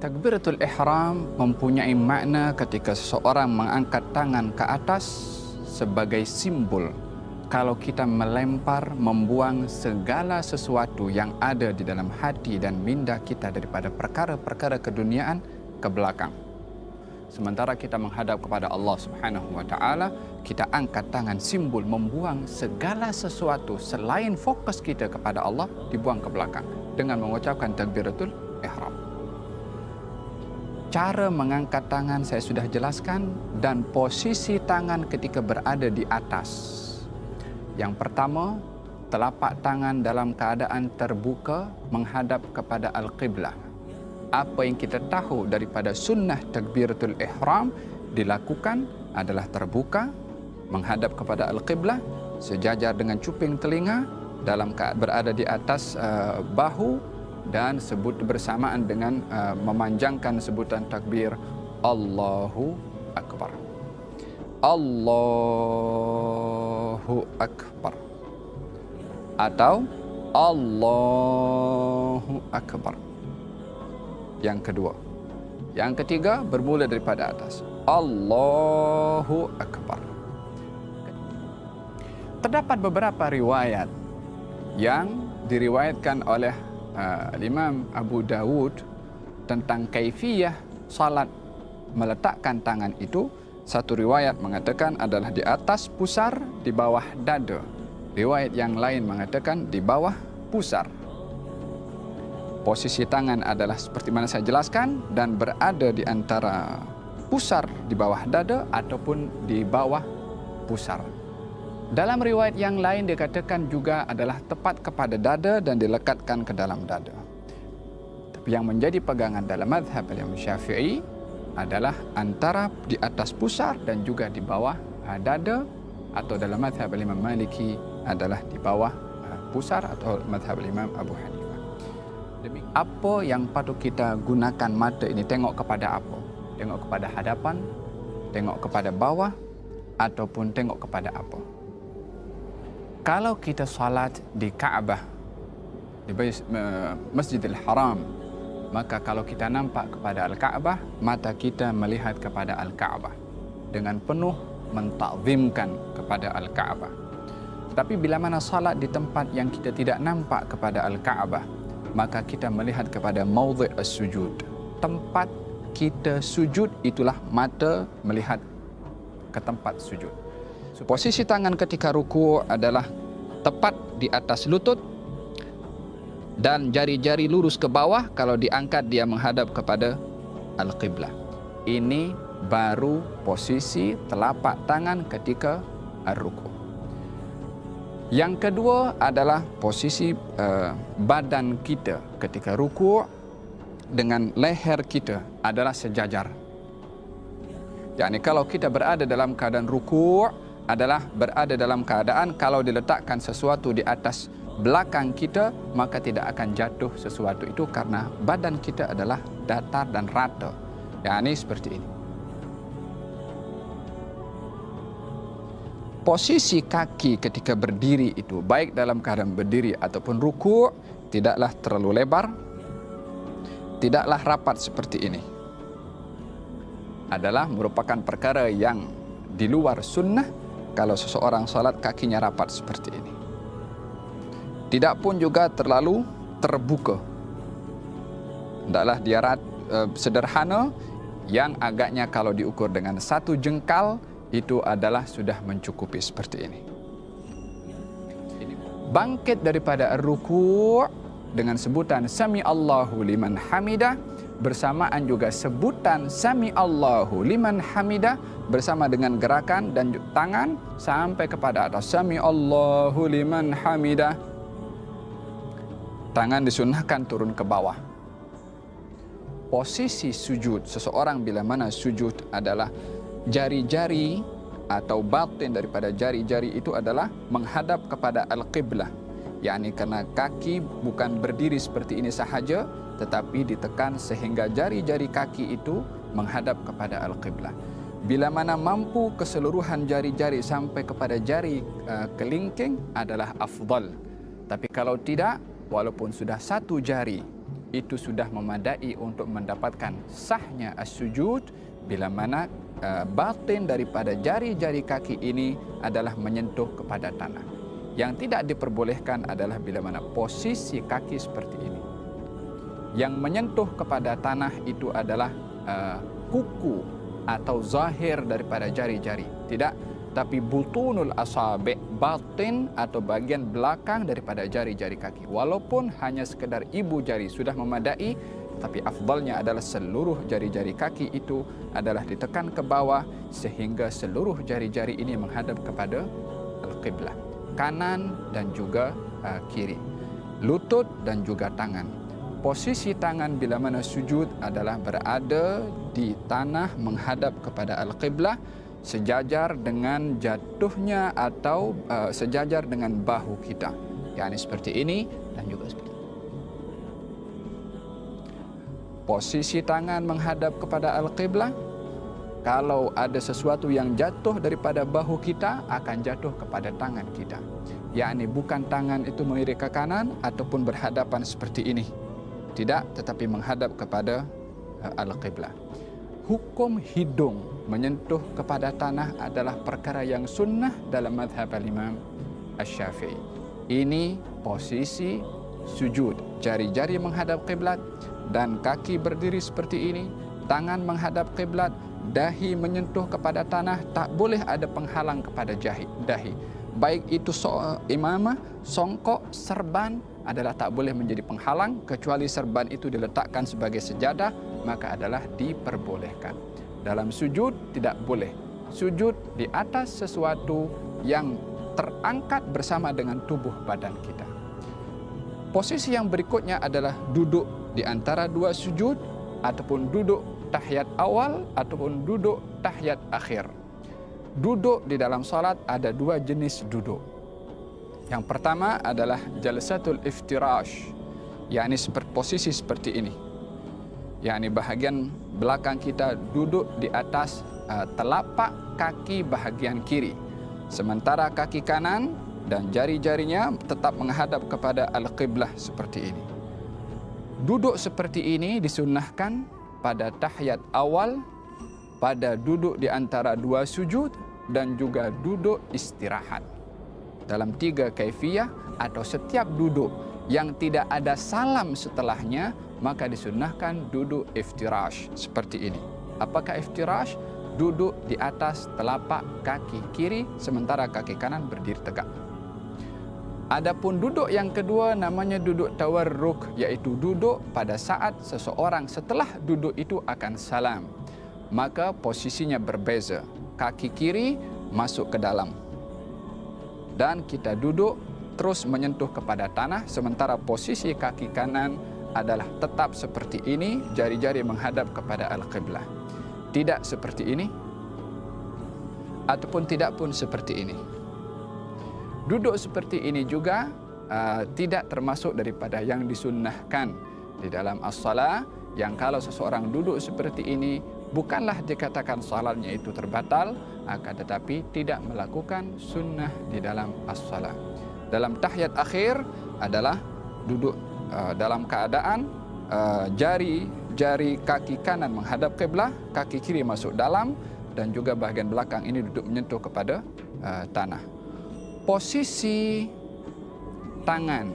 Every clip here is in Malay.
Takbiratul ihram mempunyai makna ketika seseorang mengangkat tangan ke atas sebagai simbol kalau kita melempar, membuang segala sesuatu yang ada di dalam hati dan minda kita daripada perkara-perkara keduniaan ke belakang. Sementara kita menghadap kepada Allah Subhanahu wa taala, kita angkat tangan simbol membuang segala sesuatu selain fokus kita kepada Allah, dibuang ke belakang dengan mengucapkan takbiratul ihram. Cara mengangkat tangan saya sudah jelaskan, dan posisi tangan ketika berada di atas. Yang pertama, telapak tangan dalam keadaan terbuka menghadap kepada Al-Qiblah. Apa yang kita tahu daripada sunnah takbiratul ihram dilakukan adalah terbuka, menghadap kepada Al-Qiblah, sejajar dengan cuping telinga, dalam berada di atas bahu, dan sebut bersamaan dengan memanjangkan sebutan takbir Allahu Akbar. Allahu Akbar atau Allahu Akbar. Yang kedua. Yang ketiga bermula daripada atas. Allahu Akbar. Terdapat beberapa riwayat yang diriwayatkan oleh Imam Abu Dawud tentang kaifiyah salat meletakkan tangan itu. Satu riwayat mengatakan adalah di atas pusar, di bawah dada. Riwayat yang lain mengatakan di bawah pusar. Posisi tangan adalah seperti mana saya jelaskan dan berada di antara pusar di bawah dada ataupun di bawah pusar. Dalam riwayat yang lain dikatakan juga adalah tepat kepada dada dan dilekatkan ke dalam dada. Tapi yang menjadi pegangan dalam mazhab Imam Syafi'i adalah antara di atas pusar dan juga di bawah dada, atau dalam mazhab Imam Maliki adalah di bawah pusar, atau mazhab Imam Abu Hanifah. Apa yang patut kita gunakan mata ini? Tengok kepada apa? Tengok kepada hadapan, tengok kepada bawah, ataupun tengok kepada apa? Kalau kita salat di Kaabah, di Masjidil Haram, maka kalau kita nampak kepada Al-Kaabah, mata kita melihat kepada Al-Kaabah dengan penuh mentakzimkan kepada Al-Kaabah. Tapi bila mana salat di tempat yang kita tidak nampak kepada Al-Kaabah, maka kita melihat kepada maudhi' as-sujud. Tempat kita sujud itulah mata melihat ke tempat sujud. Posisi tangan ketika ruku' adalah tepat di atas lutut dan jari-jari lurus ke bawah. Kalau diangkat dia menghadap kepada Al-Qiblah. Ini baru posisi telapak tangan ketika ruku'. Yang kedua adalah posisi badan kita ketika ruku' dengan leher kita adalah sejajar. Yani kalau kita berada dalam keadaan ruku' adalah berada dalam keadaan kalau diletakkan sesuatu di atas belakang kita, maka tidak akan jatuh sesuatu itu karena badan kita adalah datar dan rata. Yani seperti ini. Posisi kaki ketika berdiri itu, baik dalam keadaan berdiri ataupun ruku', tidaklah terlalu lebar, tidaklah rapat seperti ini. Adalah merupakan perkara yang di luar sunnah kalau seseorang salat kakinya rapat seperti ini. Tidak pun juga terlalu terbuka. Tidaklah dia sederhana, yang agaknya kalau diukur dengan satu jengkal itu adalah sudah mencukupi seperti ini. Bangkit daripada ruku' dengan sebutan Sami Allahu liman hamidah, bersamaan juga sebutan Sami Allahu liman hamidah bersama dengan gerakan dan tangan sampai kepada atas. Sami Allahu liman hamidah. Tangan disunnahkan turun ke bawah. Posisi sujud seseorang bila mana sujud adalah jari-jari atau batin daripada jari-jari itu adalah menghadap kepada Al-Qiblah. yakni karena kaki bukan berdiri seperti ini sahaja, tetapi ditekan sehingga jari-jari kaki itu menghadap kepada Al-Qiblah. Bila mana mampu keseluruhan jari-jari sampai kepada jari kelingking adalah afdal. Tapi kalau tidak, walaupun sudah satu jari itu sudah memadai untuk mendapatkan sahnya as-sujud, bila mana batin daripada jari-jari kaki ini adalah menyentuh kepada tanah. Yang tidak diperbolehkan adalah bila mana posisi kaki seperti ini. Yang menyentuh kepada tanah itu adalah kuku atau zahir daripada jari-jari. Tidak, tapi butunul asabi', batin atau bagian belakang daripada jari-jari kaki. Walaupun hanya sekedar ibu jari sudah memadai, tapi afdalnya adalah seluruh jari-jari kaki itu adalah ditekan ke bawah sehingga seluruh jari-jari ini menghadap kepada al-qiblah, kanan dan juga kiri, lutut dan juga tangan. Posisi tangan bila mana sujud adalah berada di tanah menghadap kepada al-qiblah, sejajar dengan jatuhnya atau sejajar dengan bahu kita. yakni seperti ini dan juga seperti ini. Posisi tangan menghadap kepada al-qiblah. Kalau ada sesuatu yang jatuh daripada bahu kita, akan jatuh kepada tangan kita. Yakni bukan tangan itu melirik ke kanan ataupun berhadapan seperti ini. Tidak, tetapi menghadap kepada al-qiblah. Hukum hidung menyentuh kepada tanah adalah perkara yang sunnah dalam mazhab al-Imam Asy-Syafi'i. Ini posisi sujud. Jari-jari menghadap qiblat dan kaki berdiri seperti ini. Tangan menghadap qiblat, dahi menyentuh kepada tanah, tak boleh ada penghalang kepada dahi. Baik itu imamah, songkok, serban adalah tak boleh menjadi penghalang, kecuali serban itu diletakkan sebagai sejadah, maka adalah diperbolehkan. Dalam sujud tidak boleh sujud di atas sesuatu yang terangkat bersama dengan tubuh badan kita. Posisi yang berikutnya adalah duduk di antara dua sujud, ataupun duduk tahiyat awal ataupun duduk tahiyat akhir. Duduk di dalam salat ada dua jenis duduk. Yang pertama adalah jalsatul iftirash, yakni posisi seperti ini. Yakni bahagian belakang kita duduk di atas telapak kaki bahagian kiri, sementara kaki kanan dan jari-jarinya tetap menghadap kepada al-qiblah seperti ini. Duduk seperti ini disunnahkan pada tahiyat awal, pada duduk di antara dua sujud, dan juga duduk istirahat. Dalam 3 kaifiyah atau setiap duduk yang tidak ada salam setelahnya, maka disunnahkan duduk iftirash seperti ini. Apakah iftirash? Duduk di atas telapak kaki kiri, sementara kaki kanan berdiri tegak. Adapun duduk yang kedua namanya duduk tawarruk, yaitu duduk pada saat seseorang setelah duduk itu akan salam. Maka posisinya berbeza. Kaki kiri masuk ke dalam dan kita duduk terus menyentuh kepada tanah, sementara posisi kaki kanan adalah tetap seperti ini, jari-jari menghadap kepada al-qiblah. Tidak seperti ini ataupun tidak pun seperti ini. Duduk seperti ini juga tidak termasuk daripada yang disunnahkan di dalam as-salah, yang kalau seseorang duduk seperti ini bukanlah dikatakan salatnya itu terbatal, akan tetapi tidak melakukan sunnah di dalam as-salah. Dalam tahiyat akhir adalah duduk dalam keadaan jari kaki kanan menghadap qiblah, kaki kiri masuk dalam, dan juga bahagian belakang ini duduk menyentuh kepada tanah. Posisi tangan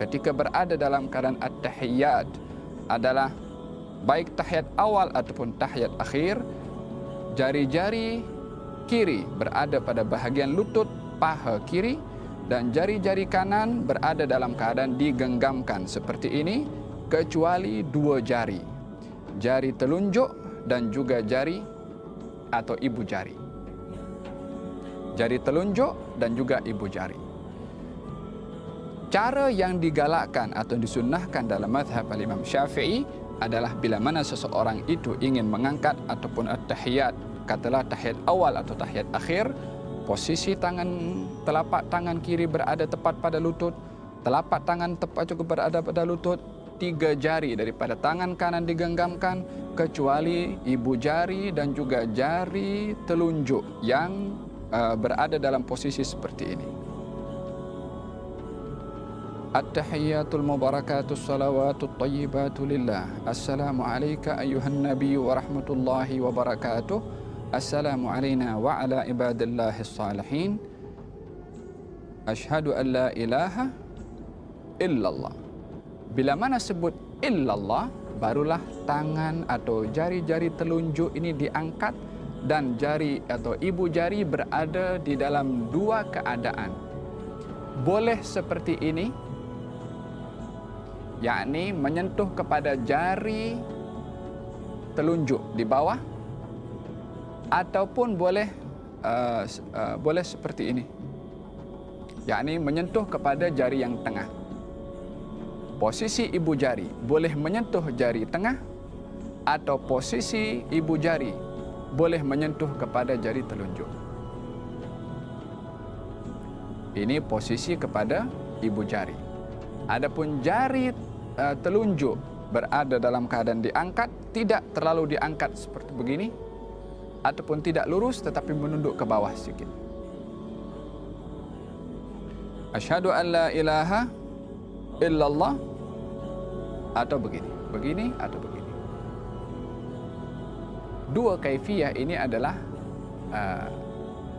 ketika berada dalam keadaan at-tahiyyat adalah baik tahiyat awal ataupun tahiyat akhir, jari-jari kiri berada pada bahagian lutut paha kiri dan jari-jari kanan berada dalam keadaan digenggamkan seperti ini, kecuali 2 jari, jari telunjuk dan juga jari atau ibu jari. Jari telunjuk dan juga ibu jari. Cara yang digalakkan atau disunnahkan dalam mazhab al-Imam Syafi'i adalah bila mana seseorang itu ingin mengangkat ataupun at-tahiyat, katalah tahiyat awal atau tahiyat akhir, posisi telapak tangan kiri berada tepat pada lutut, telapak tangan tepat juga berada pada lutut, 3 jari daripada tangan kanan digenggamkan, kecuali ibu jari dan juga jari telunjuk yang berada dalam posisi seperti ini. At-tahiyyatul mubarakatus salawatut tayyibatu lillah. Assalamu alayka ayyuhan nabiy wa rahmatullahi wa barakatuh. Assalamu alayna wa ala ibadillahis salihin. Asyhadu an la ilaha illallah. Bila mana sebut illallah, barulah tangan atau jari-jari telunjuk ini diangkat dan jari atau ibu jari berada di dalam dua keadaan. Boleh seperti ini, yakni menyentuh kepada jari telunjuk di bawah, ataupun boleh seperti ini, yakni menyentuh kepada jari yang tengah. Posisi ibu jari boleh menyentuh jari tengah, atau posisi ibu jari boleh menyentuh kepada jari telunjuk. Ini posisi kepada ibu jari. Adapun jari telunjuk berada dalam keadaan diangkat, tidak terlalu diangkat seperti begini, ataupun tidak lurus tetapi menunduk ke bawah sedikit. Asyhadu an la ilaha illallah, atau begini atau begini. Dua kaifiyah ini adalah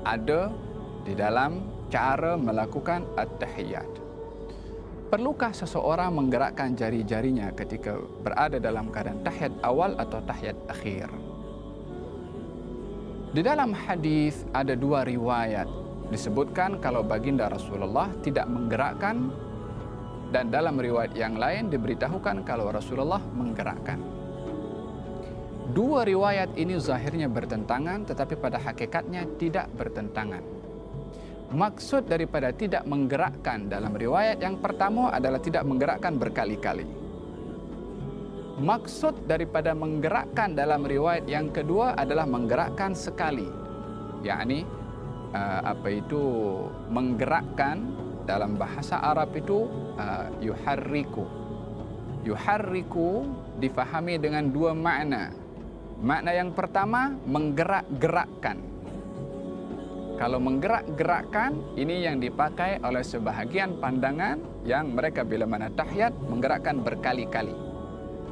ada di dalam cara melakukan at-tahiyyat. Perlukah seseorang menggerakkan jari-jarinya ketika berada dalam keadaan tahiyat awal atau tahiyat akhir? Di dalam hadis ada dua riwayat disebutkan kalau baginda Rasulullah tidak menggerakkan, dan dalam riwayat yang lain diberitahukan kalau Rasulullah menggerakkan. Dua riwayat ini zahirnya bertentangan, tetapi pada hakikatnya tidak bertentangan. Maksud daripada tidak menggerakkan dalam riwayat yang pertama adalah tidak menggerakkan berkali-kali. Maksud daripada menggerakkan dalam riwayat yang kedua adalah menggerakkan sekali. Yakni menggerakkan dalam bahasa Arab itu yuharriku. Yuharriku difahami dengan dua makna. Makna yang pertama, menggerak-gerakkan. Kalau menggerak-gerakkan, ini yang dipakai oleh sebahagian pandangan yang mereka bila mana tahiyat menggerakkan berkali-kali.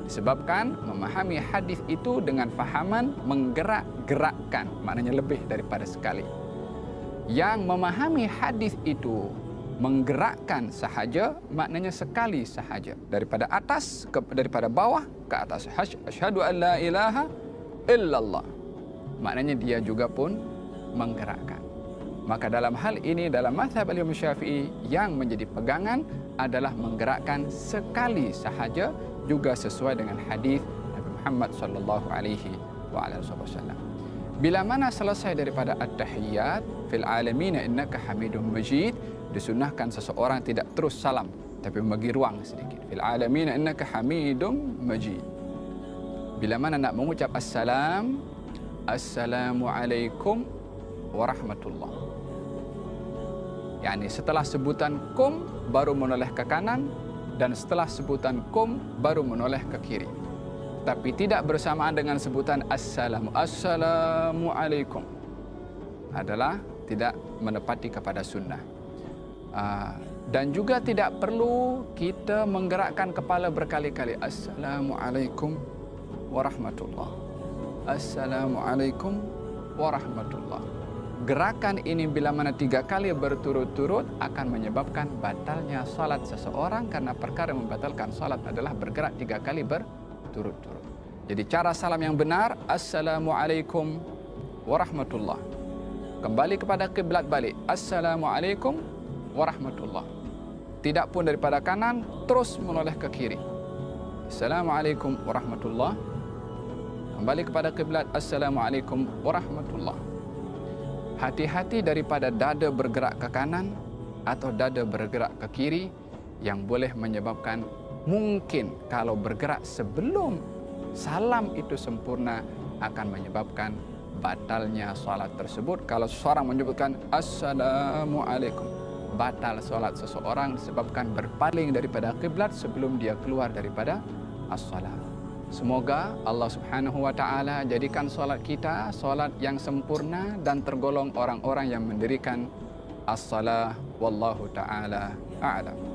Disebabkan memahami hadis itu dengan fahaman menggerak-gerakkan, maknanya lebih daripada sekali. Yang memahami hadis itu menggerakkan sahaja, maknanya sekali sahaja, daripada atas daripada bawah ke atas. Asyhadu an la ilaha illallah, maknanya dia juga pun menggerakkan. Maka dalam hal ini, dalam mazhab Imam Syafi'i, yang menjadi pegangan adalah menggerakkan sekali sahaja, juga sesuai dengan hadis Nabi Muhammad sallallahu alaihi wasallam. Bila mana selesai daripada at-tahiyyat fil alamin innaka hamidum majid, disunnahkan seseorang tidak terus salam, tapi membagi ruang sedikit. Fil alamin innaka hamidum majid. Bila mana nak mengucap assalam, assalamualaikum warahmatullahi. Yani setelah sebutan kum baru menoleh ke kanan, dan setelah sebutan kum baru menoleh ke kiri. Tapi tidak bersamaan dengan sebutan assalamualaikum. Adalah tidak menepati kepada sunnah. Dan juga tidak perlu kita menggerakkan kepala berkali-kali. Assalamualaikum warahmatullahi. Assalamualaikum warahmatullahi. Gerakan ini bila mana 3 kali berturut-turut akan menyebabkan batalnya salat seseorang, karena perkara membatalkan salat adalah bergerak 3 kali berturut-turut. Jadi cara salam yang benar, assalamualaikum warahmatullahi. Kembali kepada kiblat balik, assalamualaikum warahmatullahi. Tidak pun daripada kanan terus menoleh ke kiri. Assalamualaikum warahmatullahi. Kembali kepada kiblat, assalamualaikum warahmatullahi. Hati-hati daripada dada bergerak ke kanan atau dada bergerak ke kiri, yang boleh menyebabkan, mungkin kalau bergerak sebelum salam itu sempurna, akan menyebabkan batalnya salat tersebut. Kalau seseorang menyebutkan assalamualaikum, batal salat seseorang disebabkan berpaling daripada kiblat sebelum dia keluar daripada as-salat. Semoga Allah Subhanahu wa taala jadikan solat kita solat yang sempurna dan tergolong orang-orang yang mendirikan as-salah. Wallahu taala a'lam.